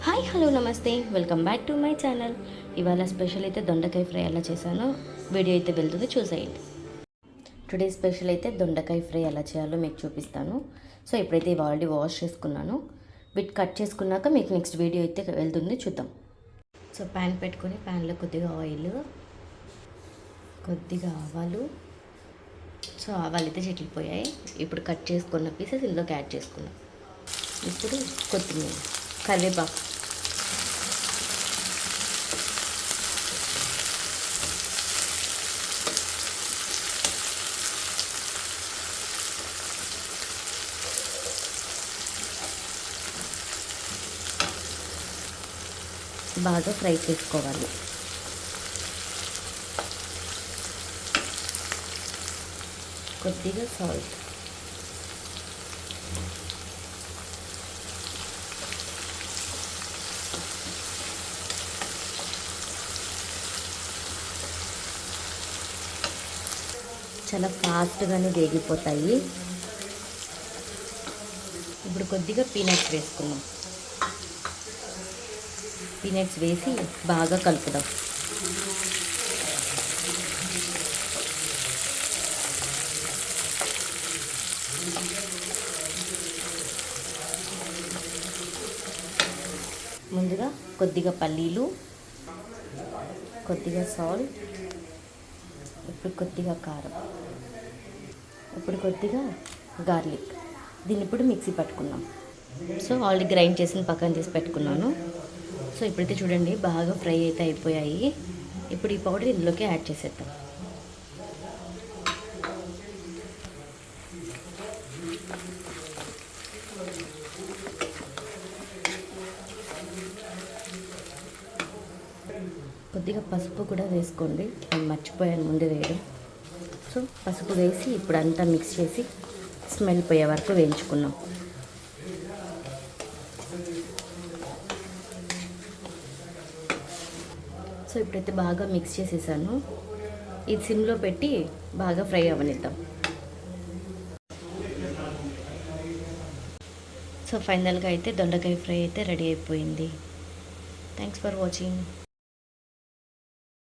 Hi hello నమస్తే, welcome back to my channel. ఇవాళ special అయితే దొండకాయ ఫ్రై ఎలా చేశానో వీడియో అయితే వెళ్తుంది, చూసేయండి. టుడే స్పెషల్ అయితే దొండకాయ ఫ్రై ఎలా చేయాలో మీకు చూపిస్తాను. సో ఇప్పుడైతే ఇవి ఆల్రెడీ వాష్ చేసుకున్నాను. వీటి కట్ చేసుకున్నాక మీకు నెక్స్ట్ వీడియో అయితే వెళ్తుంది, చూద్దాం. సో ప్యాన్ పెట్టుకొని ప్యాన్లో కొద్దిగా ఆయిల్, కొద్దిగా ఆవాలు. సో ఆవాలు అయితే చిట్లిపోయాయి. ఇప్పుడు కట్ చేసుకున్న పీసెస్ ఇందులోకి యాడ్ చేసుకున్నాం. ఇప్పుడు కొత్తిమీర, కరివేపాకు, బాగా ఫ్రై చేసుకోవాలి. కొద్దిగా సాల్ట్, చాలా ఫాస్ట్గానే వేగిపోతాయి. ఇప్పుడు కొద్దిగా పీనట్స్ వేసుకున్నాం. పీనట్స్ వేసి బాగా కలుపుదాం. ముందుగా కొద్దిగా పల్లీలు, కొద్దిగా సాల్ట్, ఇప్పుడు కొద్దిగా కారం, ఇప్పుడు కొద్దిగా గార్లిక్. దీన్ని ఇప్పుడు మిక్సీ పట్టుకున్నాం. సో ఆల్రెడీ గ్రైండ్ చేసిన పక్కన తీసి పెట్టుకున్నాను. సో ఇప్పుడైతే చూడండి బాగా ఫ్రై అయితే అయిపోయాయి. ఇప్పుడు ఈ పౌడర్ ఇందులోకి యాడ్ చేసేద్దాం. కొద్దిగా పసుపు కూడా వేసుకోండి, నేను మర్చిపోయాను ముందు వేయడం. సో పసుపు వేసి ఇప్పుడు అంతా మిక్స్ చేసి స్మెల్ పోయే వరకు వేయించుకున్నాం. సో ఇప్పుడైతే బాగా మిక్స్ చేసేసాను. ఇది సిమ్లో పెట్టి బాగా ఫ్రై అవ్వనిద్దాం. సో ఫైనల్గా అయితే దొండకాయ ఫ్రై అయితే రెడీ అయిపోయింది. Thanks for watching.